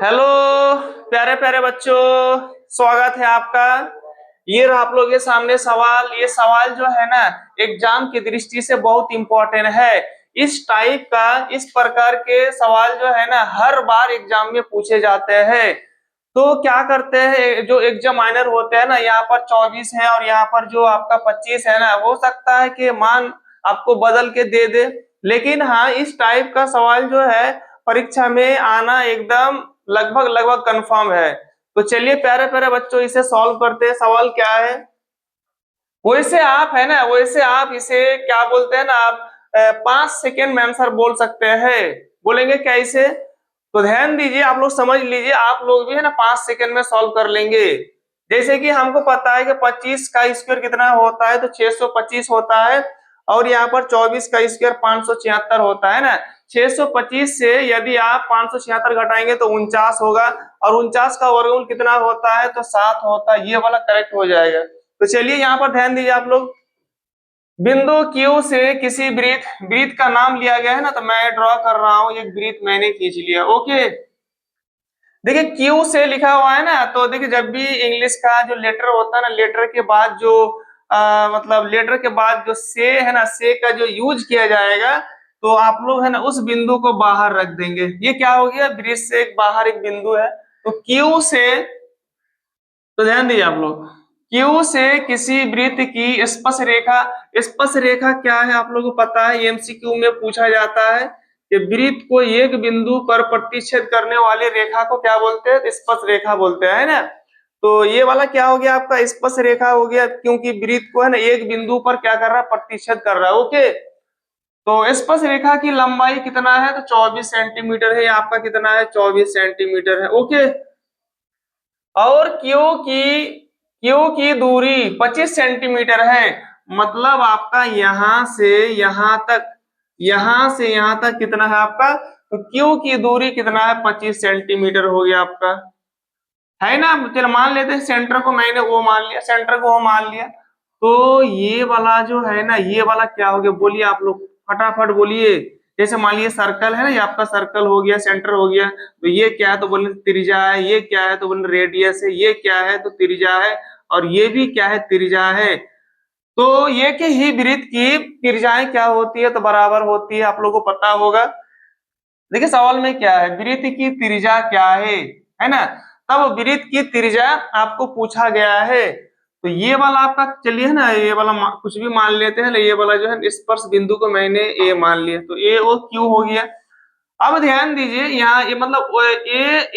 Hello प्यारे प्यारे बच्चों, स्वागत है आपका। ये रहा आप लोग के सामने सवाल। ये सवाल जो है ना, एग्जाम की दृष्टि से बहुत इंपॉर्टेंट है। इस टाइप का, इस प्रकार के सवाल जो है ना, हर बार एग्जाम में पूछे जाते हैं। तो क्या करते हैं, जो एग्जामिनर होते हैं ना, यहाँ पर 24 है और यहाँ पर जो आपका 25 है ना, हो सकता है कि मान आपको बदल के दे दे। लेकिन हाँ, इस टाइप का सवाल जो है परीक्षा में आना एकदम लगभग लगभग कंफर्म है। तो चलिए प्यारे प्यारे बच्चों, इसे सॉल्व करते हैं। सवाल क्या है, वैसे आप है ना, वैसे आप इसे क्या बोलते हैं ना, आप 5 सेकेंड में आंसर बोल सकते हैं। बोलेंगे क्या इसे? तो ध्यान दीजिए, आप लोग समझ लीजिए, आप लोग भी है ना 5 सेकेंड में सॉल्व कर लेंगे। जैसे कि हमको पता है कि 25 का स्क्वायर कितना होता है, तो 625 होता है। और यहाँ पर 24 का स्क्वायर 576 होता है ना। 625 से यदि आप 576 घटाएंगे तो 49 होगा। और 49 का वर्गमूल कितना होता है, तो 7 होता है। ये वाला करेक्ट हो जाएगा। तो चलिए यहाँ पर ध्यान दीजिए आप लोग। बिंदु Q से किसी वृत्त वृत्त का नाम लिया गया है ना, तो मैं ड्रॉ कर रहा हूं। एक वृत्त मैंने खींच लिया। ओके, देखिए Q से लिखा हुआ है ना, तो देखिए जब भी इंग्लिश का जो लेटर होता है ना, लेटर के बाद जो मतलब लेटर के बाद जो से है ना, से का जो यूज किया जाएगा, तो आप लोग है ना उस बिंदु को बाहर रख देंगे। ये क्या हो गया, वृत्त से एक बाहर एक बिंदु है। तो Q से, तो ध्यान दीजिए आप लोग, Q से किसी वृत्त की स्पर्श रेखा। स्पर्श रेखा क्या है आप लोगों को पता है, एमसीक्यू में पूछा जाता है कि वृत्त को एक बिंदु पर प्रतिच्छेद करने वाली रेखा को क्या बोलते हैं, स्पर्श रेखा बोलते हैं, है ना। तो ये वाला क्या हो गया आपका, स्पर्श रेखा हो गया, क्योंकि वृत्त को है ना एक बिंदु पर क्या कर रहा है, प्रतिच्छेद कर रहा है। ओके, तो स्पर्श रेखा की लंबाई कितना है, तो 24 सेंटीमीटर है। आपका कितना है, 24 सेंटीमीटर है। ओके, और क्यू की दूरी 25 सेंटीमीटर है। मतलब आपका यहां से यहां तक, यहां से यहां तक कितना है आपका, तो क्यू की दूरी कितना है, 25 सेंटीमीटर हो गया आपका, है ना। चलो मान लेते हैं, सेंटर को मैंने वो मान लिया, सेंटर को वो मान लिया। तो ये वाला जो है ना, ये वाला क्या हो गया, बोलिए आप लोग, फटाफट बोलिए। जैसे मान लिया सर्कल है ना, ये आपका सर्कल हो गया, सेंटर हो गया। तो ये क्या है, तो बोले त्रिज्या है। ये क्या है, तो बोले रेडियस है। ये क्या है, तो त्रिज्या है। और ये भी क्या है, त्रिज्या है। तो ये के ही वृत्त की त्रिज्याएं क्या होती है, तो बराबर होती है। आप लोगों को पता होगा। देखिए सवाल में क्या है, वृत्त की त्रिज्या क्या है ना। तब वृत्त की त्रिज्या आपको पूछा गया है। तो ये वाला आपका, चलिए है ना, ये वाला कुछ भी मान लेते हैं। ये वाला जो है स्पर्श बिंदु को मैंने ए मान लिया, तो ए ओ क्यू हो गया। अब ध्यान दीजिए, यहाँ ये मतलब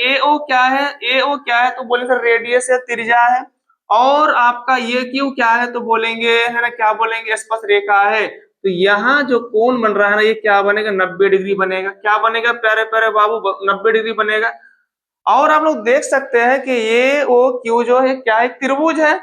ए ओ क्या है, ए ओ क्या है, तो बोले सर रेडियस है, त्रिज्या है। और आपका ये क्यू क्या है, तो बोलेंगे है ना, क्या बोलेंगे, स्पर्श रेखा है। तो यहाँ जो कोण बन रहा है ना, ये क्या बनेगा, 90 डिग्री बनेगा। क्या बनेगा प्यारे प्यारे बाबू, 90 डिग्री बनेगा। और आप लोग देख सकते हैं कि ये ओ क्यू जो है क्या है, त्रिभुज है।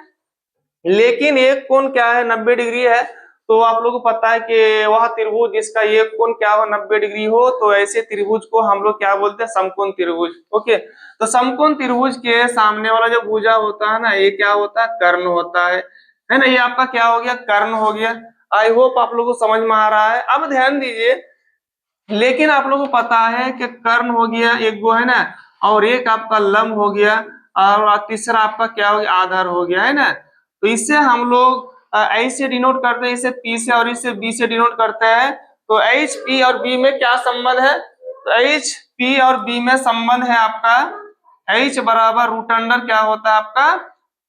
लेकिन एक कोण क्या है, 90 डिग्री है। तो आप लोगों को पता है कि वह त्रिभुज जिसका एक कोण क्या हो, 90 डिग्री हो, तो ऐसे त्रिभुज को हम लोग क्या बोलते हैं, समकोण त्रिभुज। ओके, तो समकोण त्रिभुज के सामने वाला जो भुजा होता है ना, ये क्या होता है, कर्ण होता है ना। ये आपका क्या हो गया, कर्ण हो गया। आई होप आप लोगों को समझ में आ रहा है। अब ध्यान दीजिए, लेकिन आप लोगों को पता है कि कर्ण हो गया एक गो, है ना, और एक आपका लंब हो गया, और तीसरा आपका क्या हो गया, आधार हो गया, है ना। तो इससे हम लोग ऐसे डिनोट करते हैं, इसे पी से और इसे बी से डिनोट करते हैं। तो एच पी और बी में क्या संबंध है, तो एच पी और बी में संबंध है आपका, एच बराबर रूट अंडर क्या होता है आपका,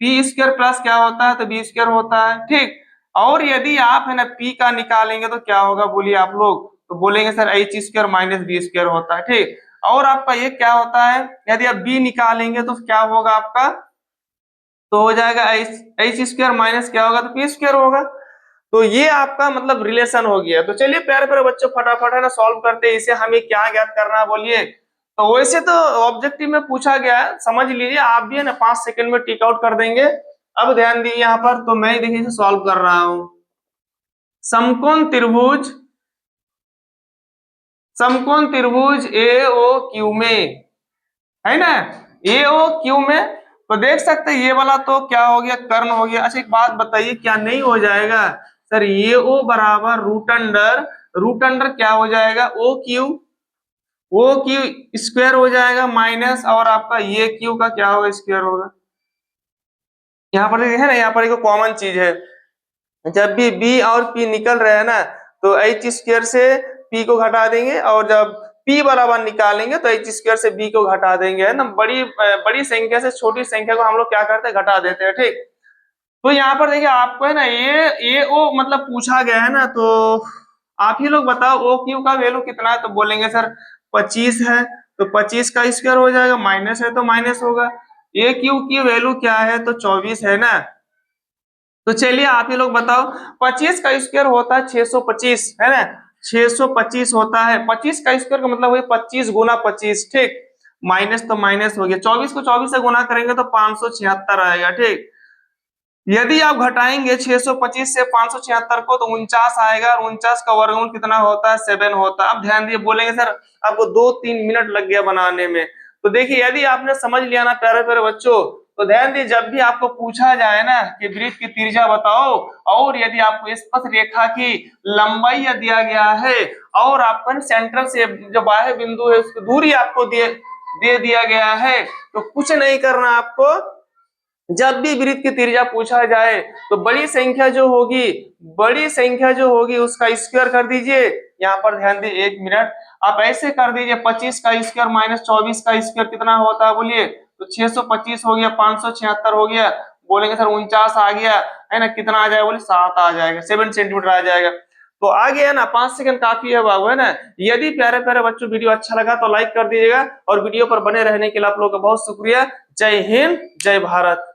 पी स्क्वायर प्लस क्या होता है, तो बी स्क्वायर होता है। ठीक, और यदि आप है ना पी का निकालेंगे तो क्या होगा, बोलिए आप लोग, तो बोलेंगे sir H square minus B square होता है। ठीक, और आपका ये क्या होता है, यदि आप बी निकालेंगे तो क्या होगा आपका, तो हो जाएगा एच स्क्वायर माइनस क्या होगा, तो पी स्क्वायर होगा। तो ये आपका मतलब रिलेशन हो गया। तो चलिए प्यारे प्यारे बच्चों, फटाफट है ना सॉल्व करते हैं। इसे हमें क्या ज्ञात करना है, बोलिए। तो वैसे तो ऑब्जेक्टिव में पूछा गया है, समझ लीजिए आप भी है ना 5 सेकंड में टिक आउट कर देंगे। अब ध्यान दीजिए यहाँ पर, तो मैं देखिए इसे सॉल्व कर रहा हूं। समकोण त्रिभुज, समकोण त्रिभुज ए ओ क्यू में, है ना, ए ओ क्यू में। तो देख सकते हैं ये वाला तो क्या हो गया, कर्ण हो गया। अच्छा एक बात बताइए, क्या नहीं हो जाएगा सर, ये ओ बराबर रूट अंडर क्या हो जाएगा, O Q. O Q square हो जाएगा माइनस, और आपका ये क्यू का क्या होगा, स्क्वायर होगा। यहाँ पर है ना, यहाँ पर एक कॉमन चीज है, जब भी बी और पी निकल रहे हैं ना तो एच स्क्वायर से पी को घटा देंगे, और जब पी बराबर निकालेंगे तो एच स्क्वायर से बी को घटा देंगे, है ना। बड़ी बड़ी संख्या से छोटी संख्या को हम लोग क्या करते हैं, घटा देते हैं, ठीक। तो यहाँ पर देखिए आपको है ना ये ओ मतलब पूछा गया है ना, तो आप ही लोग बताओ ओ क्यू का वैल्यू कितना है, तो बोलेंगे सर 25 है, तो 25 का स्क्वायर हो जाएगा, माइनस है तो माइनस होगा। ए क्यू की वैल्यू क्या है, तो 24 है ना। तो चलिए आप ही लोग बताओ, 25 का स्क्वायर होता है 625, है ना, 625 होता है, 25 का स्क्वायर का मतलब वही 25 गुना 25, ठीक। माइनस तो माइनस हो गया, 24 को 24 से गुना करेंगे तो 576 आएगा, ठीक। यदि आप घटाएंगे 625 से 576 को तो 49 आएगा, और 49 का वर्गमूल कितना होता है, 7 होता है। अब ध्यान दिए, बोलेंगे सर आपको 2-3 मिनट लग गया बनाने में, तो देखिए यदि आपने समझ लिया ना प्यारे प्यारे बच्चों, तो ध्यान दिए जब भी आपको पूछा जाए ना कि वृत्त की त्रिज्या बताओ, और यदि आपको स्पर्श रेखा की लंबाई दिया गया है, और आपको सेंटर से जो बाह्य बिंदु है उसकी दूरी आपको दे दिया गया है, तो कुछ नहीं करना आपको। जब भी वृत्त की त्रिज्या पूछा जाए तो बड़ी संख्या जो होगी उसका स्क्वायर कर दीजिए। यहाँ पर ध्यान दिए 1 मिनट, आप ऐसे कर दीजिए, 25 का स्क्वायर माइनस 24 का स्क्वायर कितना होता है बोलिए, तो 625 हो गया, 576 हो गया, बोलेंगे सर 49 आ गया, है ना, कितना आ जाएगा, बोले 7 आ जाएगा, 7 सेंटीमीटर आ जाएगा। तो आ गया ना, 5 सेकंड काफी है बाबू, है ना। यदि प्यारे प्यारे बच्चों वीडियो अच्छा लगा तो लाइक कर दीजिएगा, और वीडियो पर बने रहने के लिए आप लोगों का बहुत शुक्रिया। जय हिंद, जय भारत।